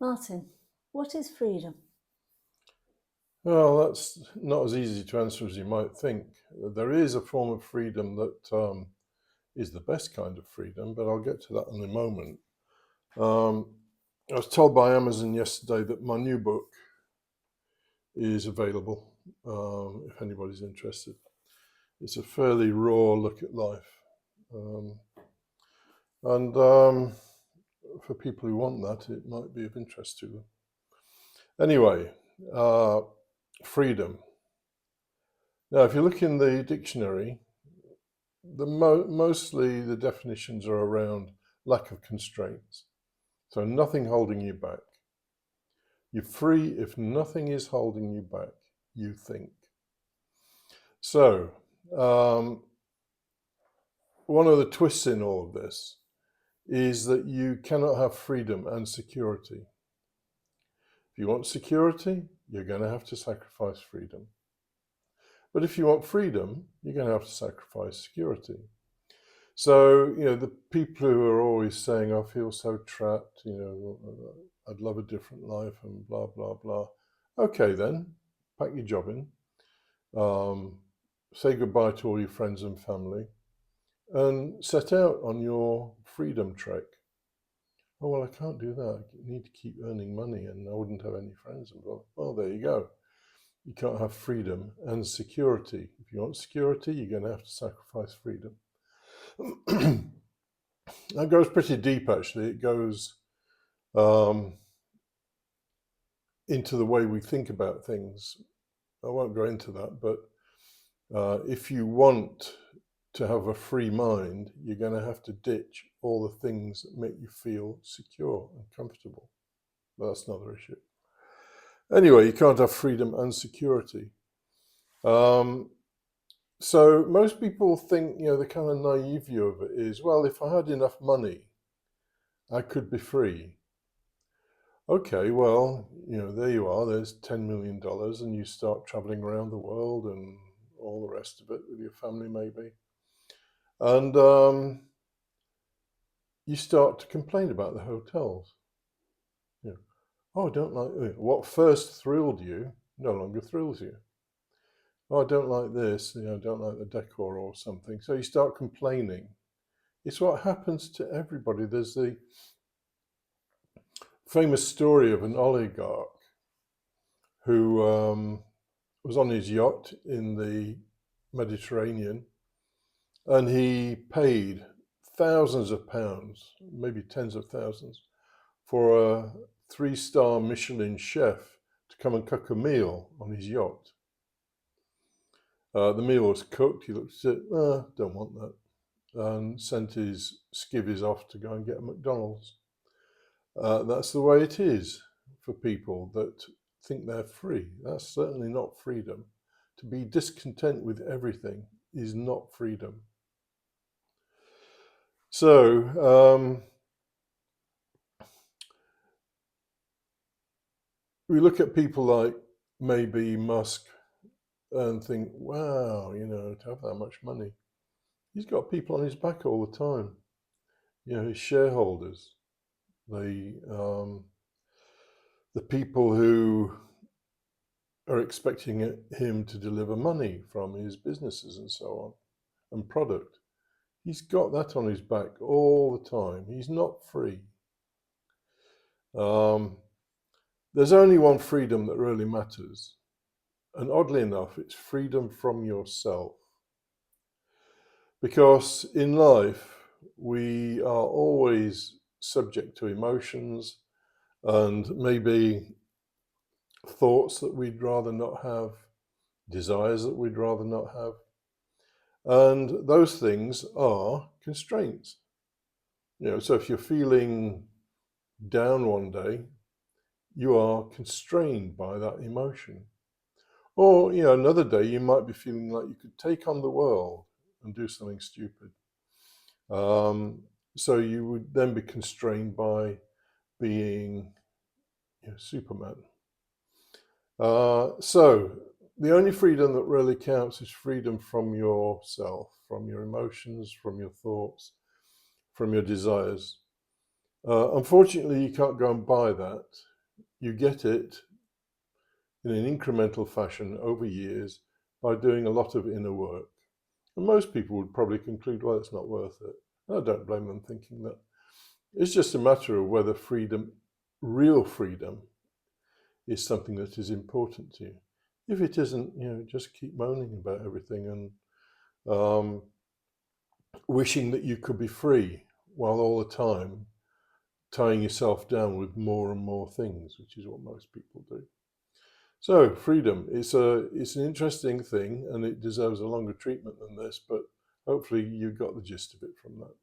Martin, what is freedom? Well, that's not as easy to answer as you might think. There is a form of freedom that is the best kind of freedom, but I'll get to that in a moment. I was told by Amazon yesterday that my new book is available if anybody's interested. It's a fairly raw look at life. And for people who want that, it might be of interest to them. Anyway, freedom. Now, if you look in the dictionary, mostly the definitions are around lack of constraints. So nothing holding you back. You're free if nothing is holding you back, you think. So one of the twists in all of this is that you cannot have freedom and security. If you want security, you're going to have to sacrifice freedom. But if you want freedom, you're going to have to sacrifice security. So, the people who are always saying, I feel so trapped, I'd love a different life and blah, blah, blah. Okay, then, pack your job in, say goodbye to all your friends and family, and set out on your freedom trek. Oh, well, I can't do that. I need to keep earning money and I wouldn't have any friends and blah. Well, there you go. You can't have freedom and security. If you want security, you're going to have to sacrifice freedom. That goes pretty deep, actually. It goes into the way we think about things. I won't go into that, but if you want to have a free mind, you're going to have to ditch all the things that make you feel secure and comfortable. But that's another issue. Anyway, you can't have freedom and security. So most people think, the kind of naive view of it is, well, if I had enough money, I could be free. Okay, well, there you are, there's $10 million and you start traveling around the world and all the rest of it with your family maybe. And you start to complain about the hotels. Oh, I don't like, what first thrilled you no longer thrills you. Oh, I don't like this, I don't like the decor or something. So you start complaining. It's what happens to everybody. There's the famous story of an oligarch who was on his yacht in the Mediterranean, and he paid thousands of pounds, maybe tens of thousands, for a 3-star Michelin chef to come and cook a meal on his yacht. The meal was cooked. He looked at it, don't want that, and sent his skivvies off to go and get a McDonald's. That's the way it is for people that think they're free. That's certainly not freedom. To be discontent with everything is not freedom. So we look at people like maybe Musk and think, wow, to have that much money. He's got people on his back all the time. His shareholders, the people who are expecting him to deliver money from his businesses and so on, and product. He's got that on his back all the time. He's not free. There's only one freedom that really matters. And oddly enough, it's freedom from yourself. Because in life, we are always subject to emotions and maybe thoughts that we'd rather not have, desires that we'd rather not have. And those things are constraints. So if you're feeling down one day, you are constrained by that emotion. Or, another day you might be feeling like you could take on the world and do something stupid. So you would then be constrained by being Superman. So the only freedom that really counts is freedom from yourself, from your emotions, from your thoughts, from your desires. Unfortunately, you can't go and buy that. you get it in an incremental fashion over years by doing a lot of inner work. And most people would probably conclude, well, it's not worth it. And I don't blame them thinking that. It's just a matter of whether freedom, real freedom, is something that is important to you. If it isn't, just keep moaning about everything and wishing that you could be free while all the time tying yourself down with more and more things, which is what most people do. So freedom, it's an interesting thing and it deserves a longer treatment than this, but hopefully you got the gist of it from that.